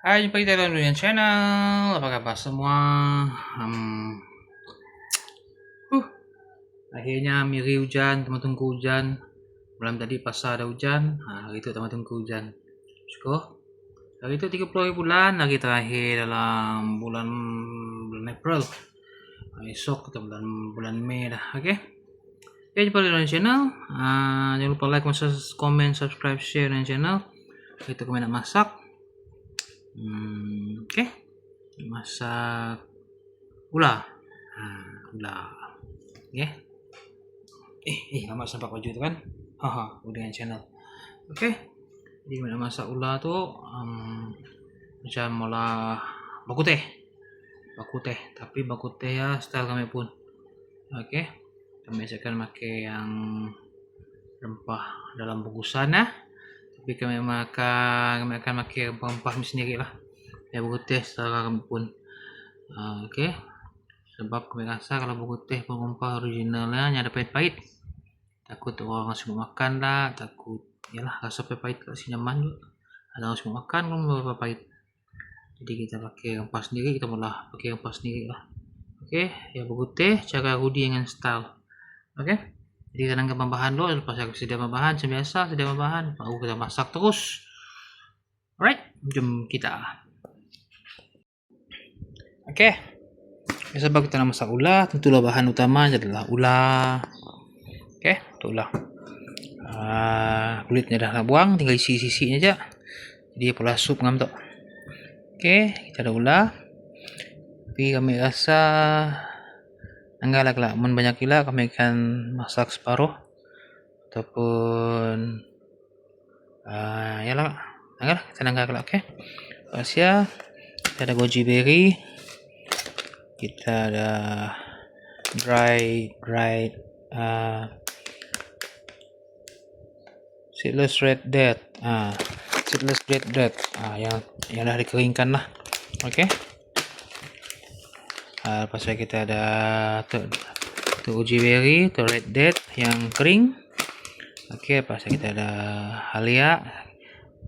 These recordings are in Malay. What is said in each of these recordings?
Hai, jumpa kita dalam Durian Channel. Apa kabar semua? Akhirnya miri hujan, tunggu hujan. Malam tadi pasal ada hujan. Hari itu tunggu hujan. Syukur. Hari itu 30 bulan lagi terakhir dalam bulan April. Esok kita bulan Mei dah. Okey. Okay, jumpa di Durian Channel. Jangan lupa like, komen, subscribe, share Durian Channel. Kita kami nak masak. Okay. Masak gula. Gula. Okay. Lama sampai baju tu kan. Durian Channel. Okay. Jadi kita masak gula tu macam olah baku teh. Tapi baku teh ya style kami pun. Okay. Kami akan pakai yang rempah dalam bungkusan lah. Tapi kami akan pakai rempah sendiri lah. Ya baku teh secara kami pun. Okay. Sebab kami rasa kalau baku teh pun rempah originalnya ada pahit-pahit. Takut orang semua makan lah. Takut yalah rasa pahit kasi nyaman juga. Ada orang semua makan pun berapa pahit. Jadi kita pakai rempah sendiri. Kita malah pakai rempah sendiri lah. Okay. Ya baku teh cara Rudi dengan style. Okay. Jadi kita nangkap bahan dulu. Lepas aku sedia bahan sebiasa sedia bahan. Baru kita masak terus. Alright. Jom kita. Okay. Sebab kita nak masak ulah, tentulah bahan utama adalah ulah. Okay, ulah. Kulitnya dah nak buang, tinggal isi-isinya aja. Jadi pola sup ngam tu. Okay, kita ada ulah. Tapi kami rasa anggalah kelak mun banyak gila kami akan masak separuh ataupun yalah anggalah kita anggar kelak. Okay. Pasya kita ada goji berry. Kita ada dry seedless red date. Seedless red date. Yang dah dikeringkan lah. Okey. Lepas itu kita ada tu uji berry, tu red date yang kering. Okey, lepas itu kita ada halia.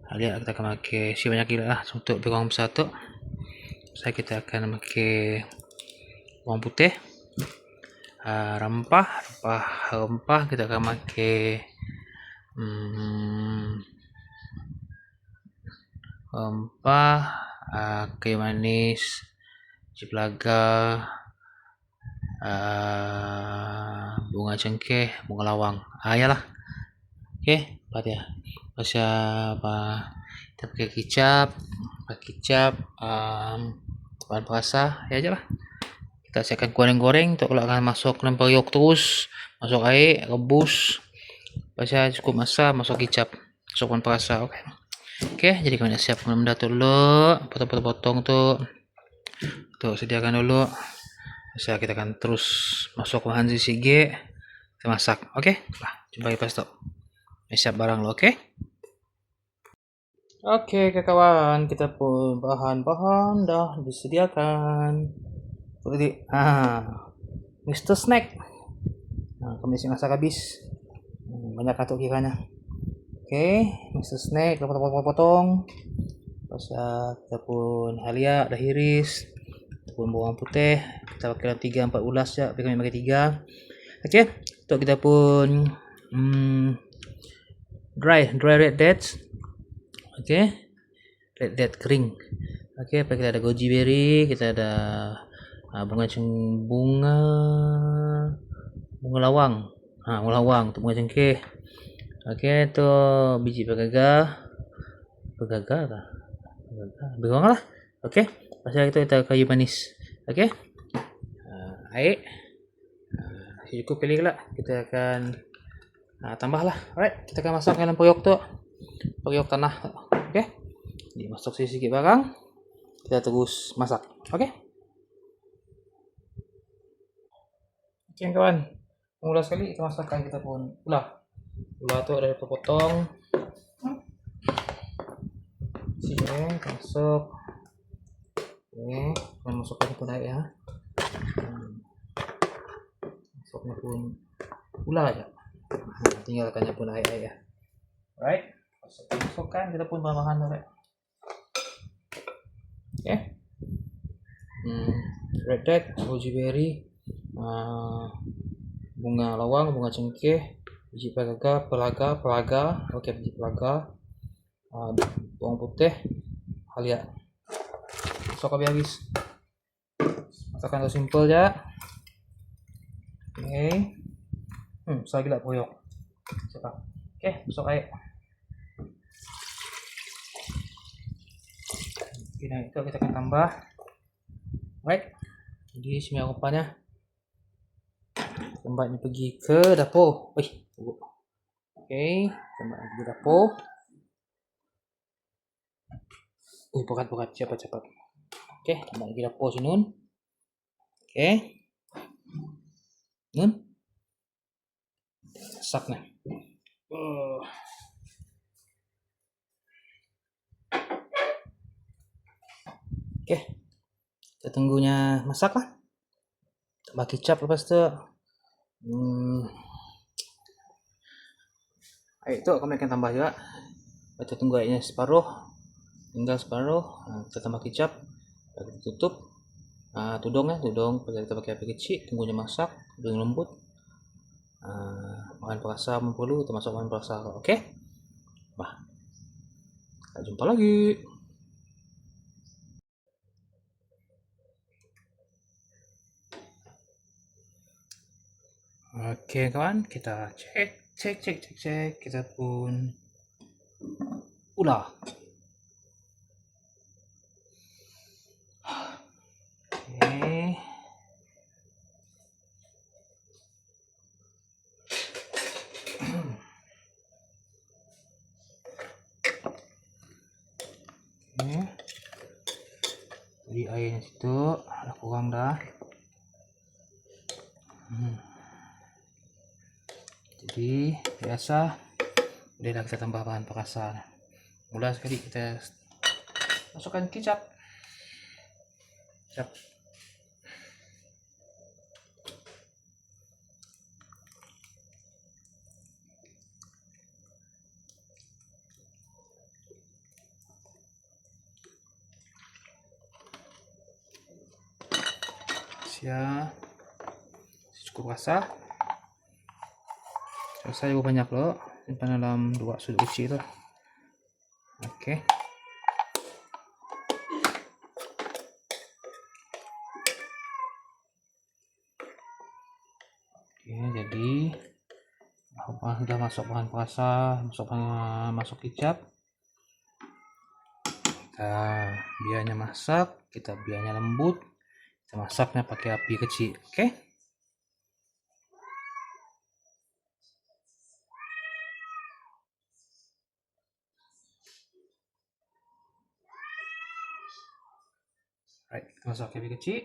Halia kita akan pakai si banyak gila lah untuk bawang besar tu. Saya kita akan pakai bawang putih, rempah kita akan pakai rempah, kayu manis, ciplaga, bunga cengkeh, bunga lawang. Yalah. Okey, apa dia? Pasal apa? Kita pakai kicap, bahan perasa ya aja lah. Kita siapkan goreng untuk kalau akan masuk dalam periuk terus, masuk air, rebus. Pasal cukup masak, masuk kicap, masuk bahan perasa. Okey, jadi kami dah siap benda tu dulu, potong-potong tu. Tuh sediakan dulu. Pasal kita akan terus masuk bahan sisige, kita masak. Okey, jumpa lepas tu. Siap barang lo, okey? Okey, kawan, kita pun bahan-bahan dah disediakan. Jadi, Mr. Snack. Kami isi masak habis. Banyak katuk kiranya. Okey, Mr. Snack, kita potong-potong. Lepas kita pun halia dah iris. Kita pun bawang putih. Kita pakai 3-4 ulas je, tapi kami pakai 3. Okey, untuk kita pun dry red dates. Okey, red date kering. Okey, apa kita ada goji berry, kita ada bunga lawang. Bunga lawang tu bunga cengkeh. Okey, tu biji bergaga kah? Berang lah. Okey, pasal itu kita kayu manis. Okey. Air. Cukup kali lah. Kita akan tambahlah. Alright, kita akan masak dalam periuk tu. Periuk tanah. Okey. Dimasuk sikit barang. Kita terus masak. Okey. Okey kawan. Mula sekali kita masakkan kita pun ulah tu ada potong. Sini masuk. Okey, kita masukkan pun air ya. Masuknya pun ulah aja. Tinggalkannya pun air ya. Alright. Masukkan kita pun bahan-bahan. Oke. Red Dead, goji berry, bunga lawang, bunga cengkeh, biji pelaga, oke, biji pelaga, bawang putih, halia. Sok habis. Masakan itu simple ya. Oke. Saya gila poyok. Siapa? Oke, sok aja. Nah, itu kita akan tambah. Baik. Jadi semua rupanya tambahnya pergi ke dapur. Oke, tambah pergi dapur. Berat, cepat. Oke, tambah lagi dapur si Nun. Oke. Nun. Masak nih. Oke. Kita tunggunya masak lah. Tambah kecap lepas itu. Itu kami akan tambah juga. Kita tunggu airnya separuh. Tinggal separuh. Kita tambah kecap. Kita tutup. Tudung kita pakai api kecil, tunggunya masak, tunggu lembut. Bahan perasa perlu, kita masuk bahan perasa. Oke. Kita jumpa lagi. Oke kawan, kita cek, kita pun ulah. Oke. Jadi airnya situ ada kurang dah. Jadi biasa udah kita tambah bahan perasa. Mula sekali kita masukkan kecap. Cukup rasa. Saya juga banyak loh, simpan dalam 2 sudut uci itu. Oke. Jadi sudah masuk bahan perasa, masuk kecap. Kita biarnya masak, kita biarnya lembut. Kita masaknya pakai api kecil, oke? Right, kita masak api kecil.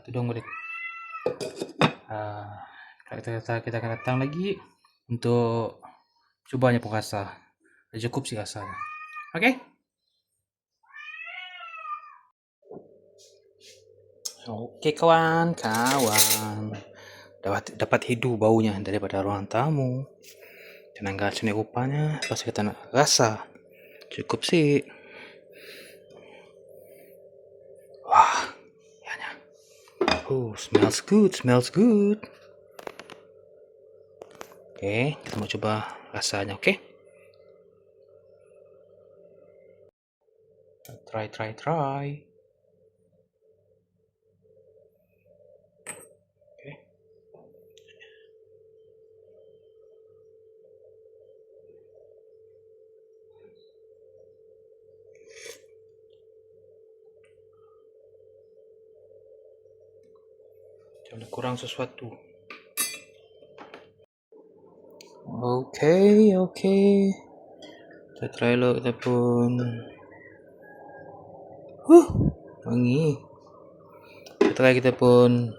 Tudung murid. Kita akan datang lagi untuk cobanya perasa. Cukup sih rasanya. Oke? Oke kawan. Dapat hidu baunya daripada ruang tamu. Tenangga sini rupanya pas kita nak rasa. Cukup sih. Wah, ya. Smells good. Oke, kita mau coba rasanya, oke? Try. Oke. Jangan kurang sesuatu. Oke. Kita try lo, kita pun wangi. Kita pun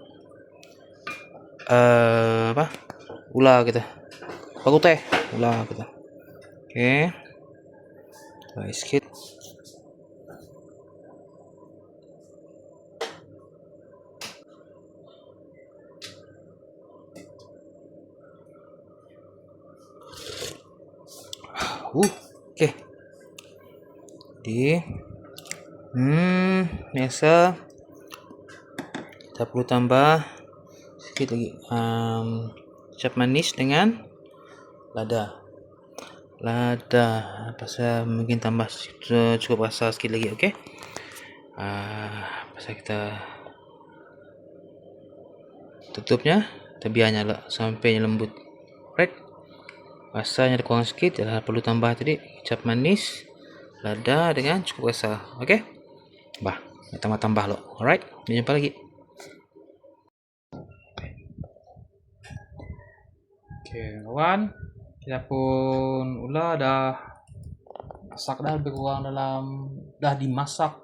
ulah kita. Baku teh, ulah kita. Oke. Try sedikit. Oke. Jadi biasa kita perlu tambah sedikit lagi kecap manis dengan lada. Pasal mungkin tambah cukup rasa sikit lagi, okey. Pasal kita tutupnya, kita biarnya lah sampai lembut. Right? Rasanya ada kurang sikit, perlu tambah tadi kecap manis, lada dengan cukup rasa. Okey. Tambah lo. Alright, jumpa lagi. Okey, kawan. Kita pun ulah dah masak dah lebih kurang dah dimasak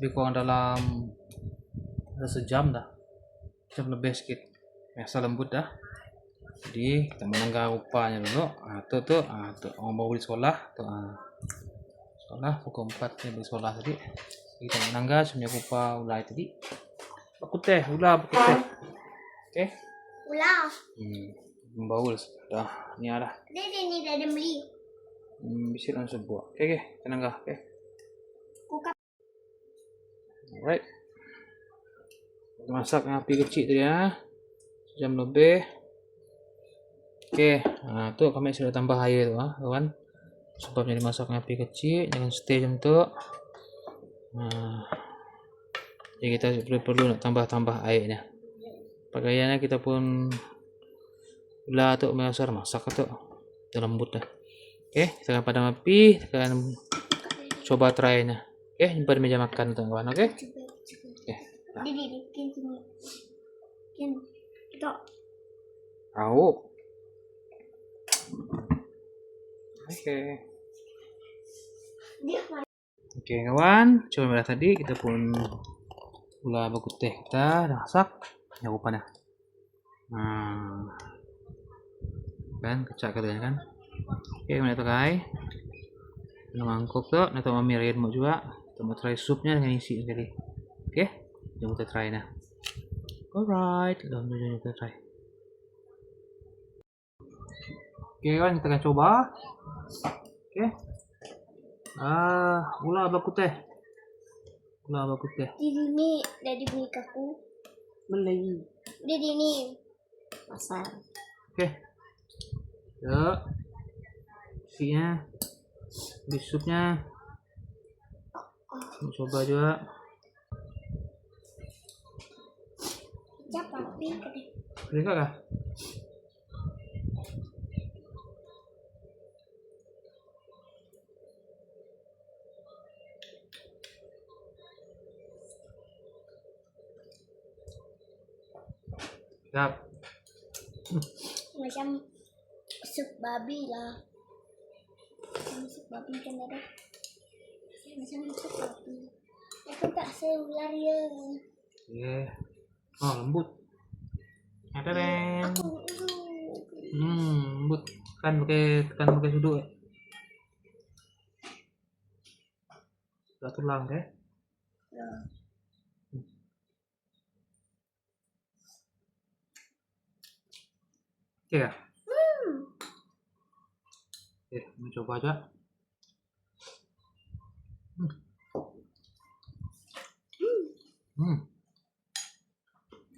lebih kurang dalam sejam dah. Jam lebih sikit. Biasa lembut dah. Jadi kita menanggar rupanya dulu. Tu orang baru di sekolah tu. Sekolah pukul 4 dia di sekolah tadi. Kita menanggar sebenarnya rupa ulai tadi. Bakuteh. Okey. Ulah. Membaul dah. Ni ada. Ni dah ada beli. Bisa langsung buat. Okey, tenanglah. Okey. Alright. Masak dengan api kecil tadi ya. Sejam lebih. Okey, tu kami sudah tambah air tu kawan. Sebabnya dimasak dengan api kecil, jangan stay macam tu. Jadi kita perlu nak tambah airnya. Pakaiannya kita pun gula tu besar masak tu. Dah lembut dah. Okey, kita akan padam api, kita akan coba try-nya. Okey, jumpa di meja makan tu kawan, okey? Okey. Kin. Kita. Tahu. Okey. Okey kawan, coba tadi kita pun gula bakuteh kita dah masak. Ya rupanya. Kan kecak katanya kan. Okey, mana try. Mangkuk tu, nak tahu mami air mau juga. Kita mau try supnya dengan isi sekali. Okey, jom kita try nah. Alright, jom kita try. Okey kan, kita akan coba. Okey. Gula bakuteh. Di sini dah dibeli kaku. Beli. Di sini pasar. Okey. Ya. Isinya. Bisupnya. Coba juga. Siapa api kedai? Boleh kah? Siap. Macam sup babi lah. Sup babi kan ada. Macam sup babi. Aku tak seular ya. Oh, lembut. Ada ren. Lembut. Kan pakai sudut. Sudah tulang deh. Ya. Oke ya? Oke, mencoba aja.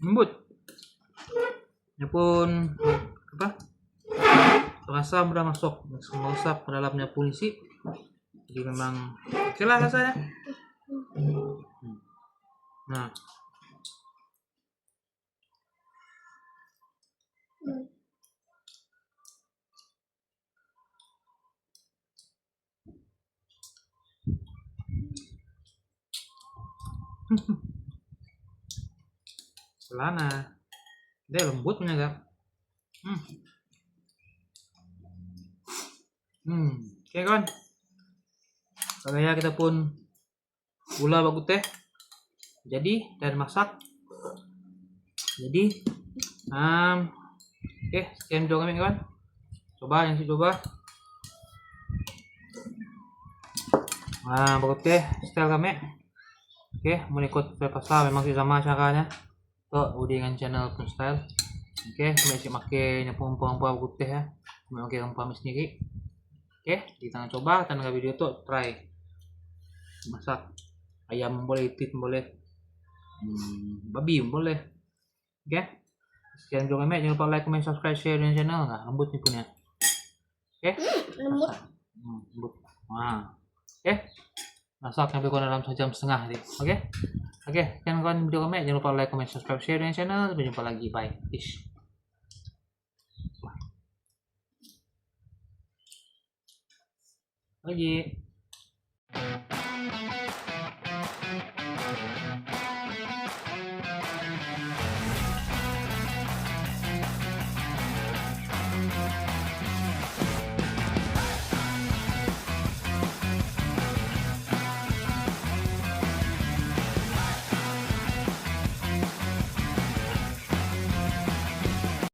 Lembut. Ini pun apa? Rasa sudah masuk ke dalamnya pun isi. Jadi memang oke lah rasanya. Nah. Selana. Dia lembut punya gak? Oke kawan. Kaya kita pun gula bakuteh jadi dan masak. Jadi oke, sekian video kami kawan. Coba yang coba. Bakuteh style kami. Oke, mau ikut pasal memang sama caranya. Tuh, udah dengan channel pun style. Oke, masih pakai nyepong bakuteh ya. Pakai rempah sendiri. Oke, di tangan coba tanda video tuh try. masak. Ayam boleh, itik boleh, babi boleh. Oke. Sekian video kami, jangan lupa like, comment, subscribe, share dan channel. Nah, lembut nih punya. Oke. Lembut. Masak. Lembut. Nah. Oke. Masak sampai kurang dalam 1 jam setengah nih. Oke. Oke, sekian kawan video kami, jangan lupa like, comment, subscribe, share dan channel. Sampai jumpa lagi. Bye. Peace. Lagi.